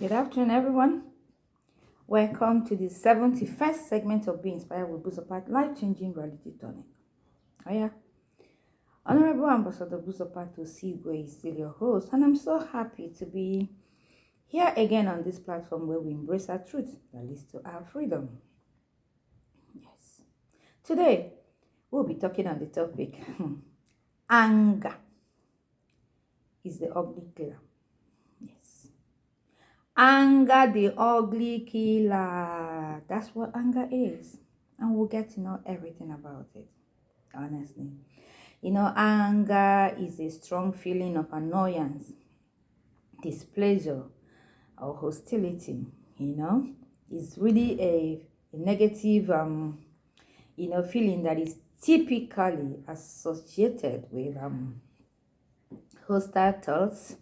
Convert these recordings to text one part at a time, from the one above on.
Good afternoon, everyone. Welcome to the 71st segment of Be Inspired with Buzopat, life-changing reality tonic. Oh yeah, Honorable Ambassador Buzopat.Topic is still your host, and I'm so happy to be here again on this platform where we embrace our truth that leads to our freedom. Yes. Today, we'll be talking on the topic anger is the ugly killer. Yes. Anger, the ugly killer. That's what anger is. And we'll get to know everything about it, honestly. Anger is a strong feeling of annoyance, displeasure, or hostility. It's really a negative, feeling that is typically associated with hostile thoughts,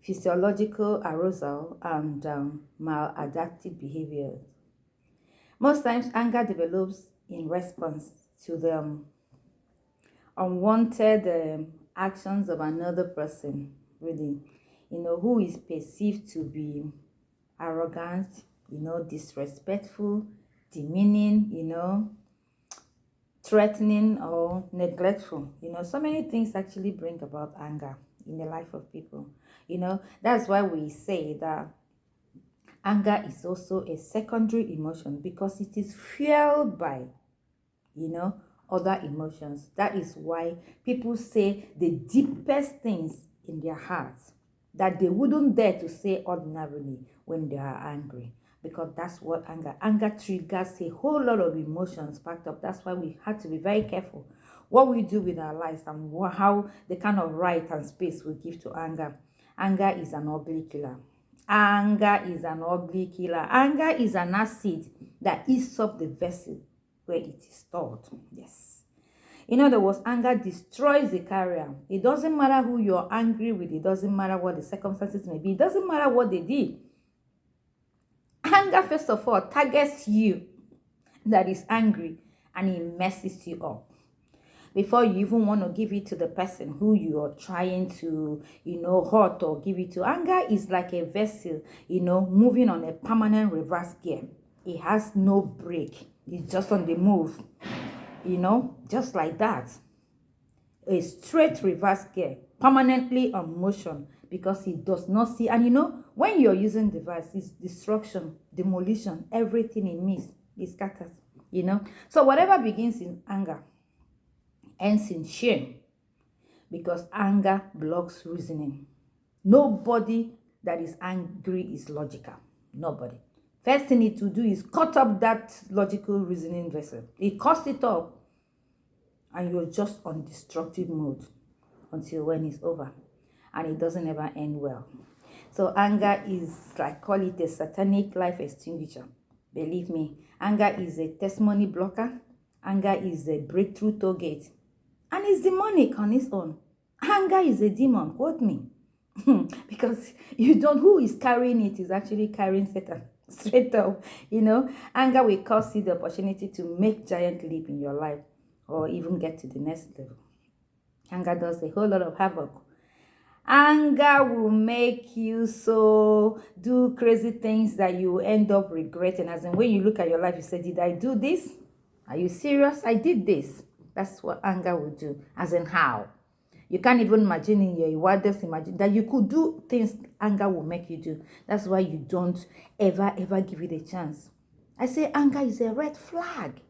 physiological arousal, and maladaptive behavior. Most times, anger develops in response to the unwanted actions of another person, really, who is perceived to be arrogant, disrespectful, demeaning, threatening, or neglectful. So many things actually bring about anger in the life of people. That's why we say that anger is also a secondary emotion because it is fueled by, other emotions. That is why people say the deepest things in their hearts that they wouldn't dare to say ordinarily when they are angry, because that's what anger triggers a whole lot of emotions packed up. That's why we have to be very careful what we do with our lives and how the kind of right and space we give to anger. Anger is an ugly killer. Anger is an ugly killer. Anger is an acid that eats up the vessel where it is stored. Yes. In other words, anger destroys the carrier. It doesn't matter who you're angry with. It doesn't matter what the circumstances may be. It doesn't matter what they did. Anger, first of all, targets you that is angry, and it messes you up. Before you even want to give it to the person who you are trying to, hurt or give it to. Anger is like a vessel, moving on a permanent reverse gear. It has no brake. It's just on the move, just like that. A straight reverse gear, permanently on motion, because it does not see. And when you're using the device, it's destruction, demolition, everything it means, it scatters, So whatever begins in anger ends in shame, because anger blocks reasoning. Nobody that is angry is logical. Nobody. First thing it to do is cut up that logical reasoning vessel. It cuts it up, and you're just on destructive mode until when it's over, and it doesn't ever end well. So anger is, like, call it a satanic life extinguisher. Believe me, anger is a testimony blocker. Anger is a breakthrough toll gate, and it's demonic on its own. Anger is a demon, quote me. Because who is carrying it is actually carrying Satan. Straight up, anger will cause you the opportunity to make giant leap in your life or even get to the next level. Anger does a whole lot of havoc. Anger will make you do crazy things that you end up regretting. As in, when you look at your life, you say, did I do this? Are you serious? I did this. That's what anger will do. As in, how? You can't even imagine in your wildest imagine that you could do things anger will make you do. That's why you don't ever give it a chance. I say anger is a red flag.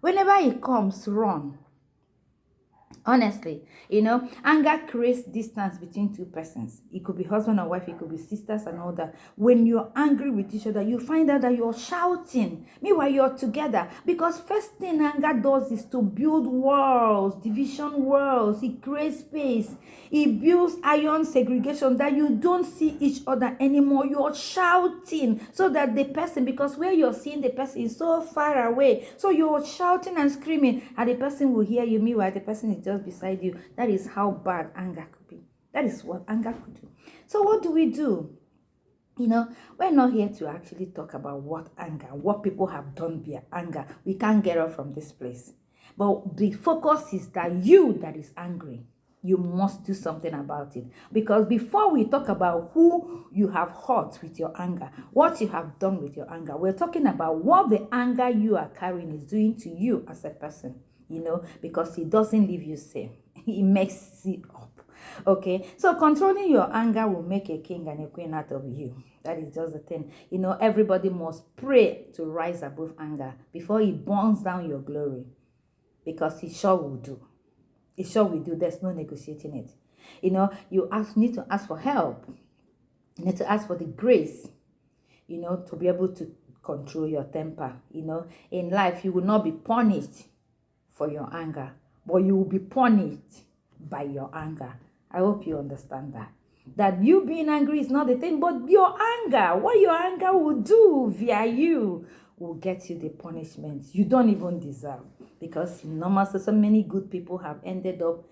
Whenever it comes, run. Honestly, anger creates distance between two persons. It could be husband and wife, it could be sisters and all that. When you're angry with each other, you find out that you're shouting. Meanwhile, you're together. Because first thing anger does is to build walls, division walls. It creates space. It builds iron segregation that you don't see each other anymore. You're shouting so that the person, because where you're seeing the person is so far away, so you're shouting and screaming, and the person will hear you. Meanwhile, the person is just beside you. That is how bad anger could be. That is what anger could do. So what do we do? We're not here to actually talk about what people have done via anger. We can't get off from this place. But the focus is that you that is angry, You must do something about it. Because before we talk about who you have hurt with your anger, what you have done with your anger, we're talking about what the anger you are carrying is doing to you as a person, because it doesn't leave you safe. It makes it up. Okay, so controlling your anger will make a king and a queen out of you. That is just the thing. Everybody must pray to rise above anger before it burns down your glory, because it sure will do. It sure will do. There's no negotiating it. You need to ask for help. You need to ask for the grace, to be able to control your temper. In life, you will not be punished for your anger, but you will be punished by your anger. I hope you understand that. That you being angry is not the thing, but your anger, what your anger will do via you, will get you the punishment you don't even deserve. Because normally, so many good people have ended up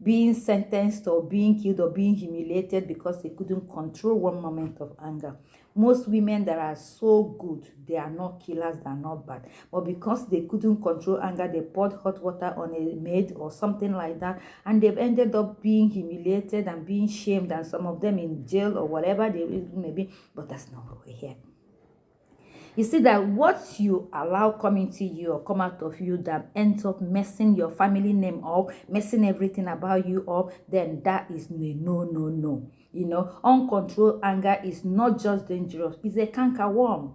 being sentenced or being killed or being humiliated because they couldn't control one moment of anger. Most women that are so good, they are not killers, they are not bad. But because they couldn't control anger, they poured hot water on a maid or something like that, and they've ended up being humiliated and being shamed, and some of them in jail or whatever they may be. But that's not what we're here. You see that what you allow come into you or come out of you that ends up messing your family name up, messing everything about you up, then that is no. Uncontrolled anger is not just dangerous. It's a cankerworm.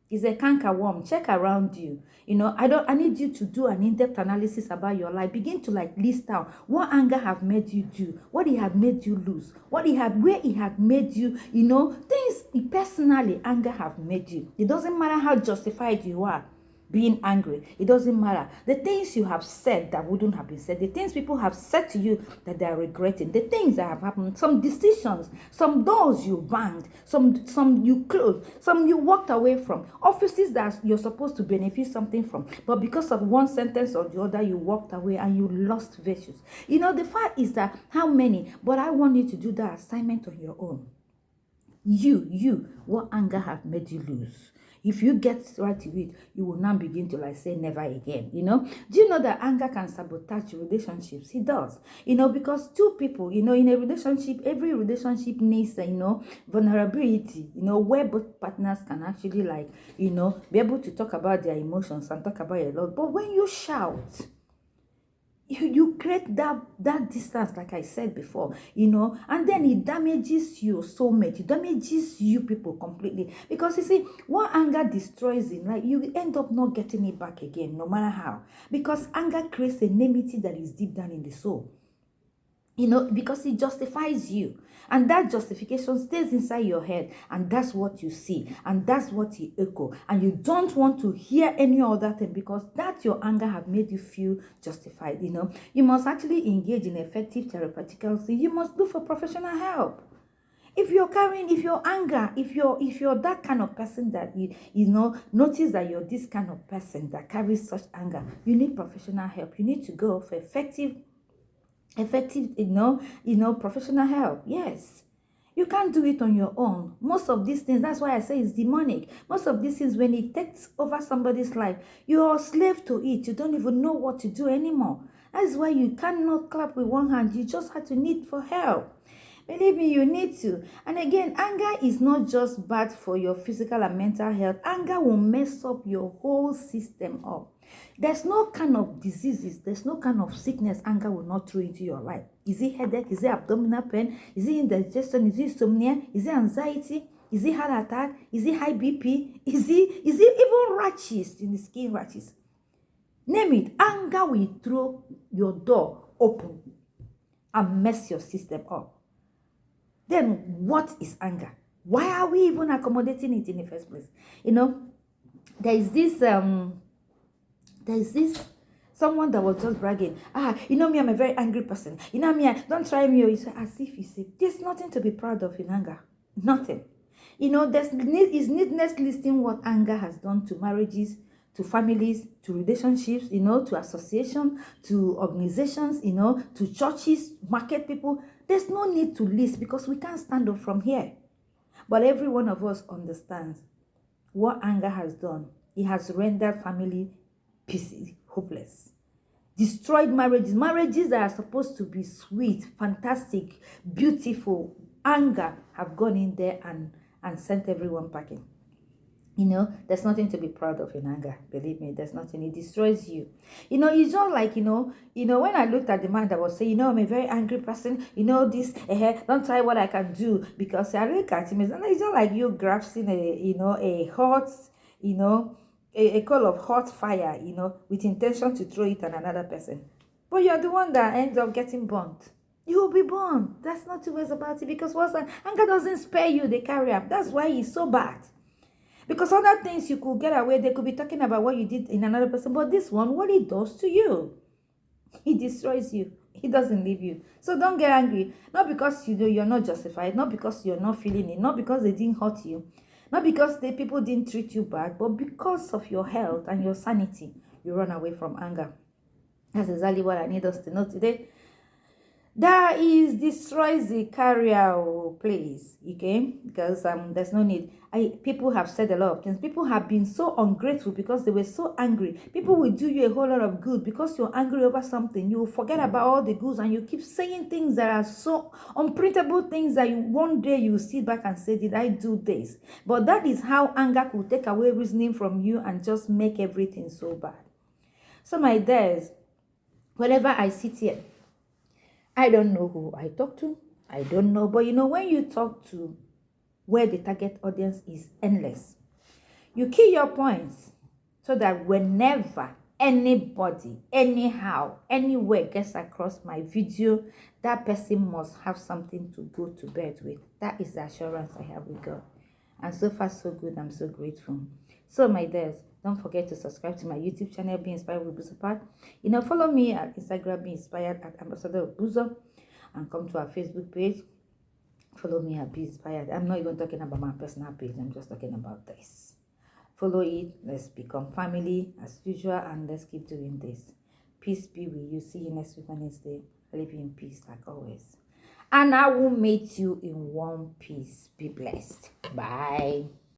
It's a cankerworm. Check around you. I need you to do an in-depth analysis about your life. Begin to list out what anger have made you do, what it had made you lose, where it had made you, things personally anger have made you. It doesn't matter how justified you are being angry. It doesn't matter. The things you have said that wouldn't have been said, the things people have said to you that they are regretting, the things that have happened, some decisions, some doors you banged, some you closed, some you walked away from, offices that you're supposed to benefit something from, but because of one sentence or the other, you walked away and you lost virtues. The fact is that how many, but I want you to do that assignment on your own. What anger have made you lose? If you get right to it, you will now begin to say never again. Do you know that anger can sabotage relationships? It does. Because two people, in a relationship, every relationship needs, vulnerability, where both partners can actually be able to talk about their emotions and talk about a lot. But when you shout, you create that distance, like I said before, and then it damages your soulmate. It damages you people completely. Because you see, what anger destroys in life, you end up not getting it back again, no matter how. Because anger creates a enmity that is deep down in the soul. Because it justifies you. And that justification stays inside your head. And that's what you see. And that's what you echo. And you don't want to hear any other thing, because that your anger have made you feel justified. You must actually engage in effective therapeutical thing. You must look for professional help. If you're that kind of person that notice that you're this kind of person that carries such anger, you need professional help. You need to go for effective, professional help. Yes. You can't do it on your own. Most of these things, that's why I say it's demonic. Most of these things, when it takes over somebody's life, you're a slave to it. You don't even know what to do anymore. That's why you cannot clap with one hand. You just have to need for help. Believe me, you need to. And again, anger is not just bad for your physical and mental health. Anger will mess up your whole system up. There's no kind of diseases, there's no kind of sickness anger will not throw into your life. Is it headache? Is it abdominal pain? Is it indigestion? Is it insomnia? Is it anxiety? Is it heart attack? Is it high BP? Is it even rashes in the skin rashes? Name it. Anger will throw your door open and mess your system up. Then what is anger? Why are we even accommodating it in the first place? There is this someone that was just bragging. Me, I'm a very angry person. Me, don't try me. It's as if he said, there's nothing to be proud of in anger. Nothing. It's needless listing what anger has done to marriages, to families, to relationships, to associations, to organizations, to churches, market people. There's no need to list because we can't stand up from here. But every one of us understands what anger has done. It has rendered family pieces hopeless. destroyed marriages that are supposed to be sweet, fantastic, beautiful. Anger have gone in there and sent everyone packing. There's nothing to be proud of in anger. Believe me, there's nothing. It destroys you. It's not like, when I looked at the man that was saying, I'm a very angry person, this, don't try what I can do, because I look at him, it's not like you grasping a hot, a coal of hot fire, with intention to throw it at another person. But you're the one that ends up getting burnt. You will be burnt. That's not two ways about it, because anger doesn't spare you, they carry up. That's why it's so bad. Because other things you could get away, they could be talking about what you did in another person. But this one, what it does to you, it destroys you. It doesn't leave you. So don't get angry. Not because you're not justified. Not because you're not feeling it. Not because they didn't hurt you. Not because the people didn't treat you bad. But because of your health and your sanity, you run away from anger. That's exactly what I need us to know today. That destroys the carrier, please, okay? Because there's no need. People have said a lot of things. People have been so ungrateful because they were so angry. People will do you a whole lot of good because you're angry over something. You will forget about all the goods and you keep saying things that are so unprintable, things that one day you sit back and say, did I do this? But that is how anger could take away reasoning from you and just make everything so bad. So my dears, whenever I sit here, I don't know who I talk to. I don't know. But when you talk to where the target audience is endless, you key your points so that whenever anybody, anyhow, anywhere gets across my video, that person must have something to go to bed with. That is the assurance I have with God. And so far, so good. I'm so grateful. So, my dears, don't forget to subscribe to my YouTube channel, Be Inspired with Buzopat. Follow me at Instagram, Be Inspired at Ambassador of Buzo, and come to our Facebook page. Follow me at Be Inspired. I'm not even talking about my personal page. I'm just talking about this. Follow it. Let's become family as usual, and let's keep doing this. Peace be with you. See you next week Wednesday. I live in peace like always. And I will meet you in one piece. Be blessed. Bye.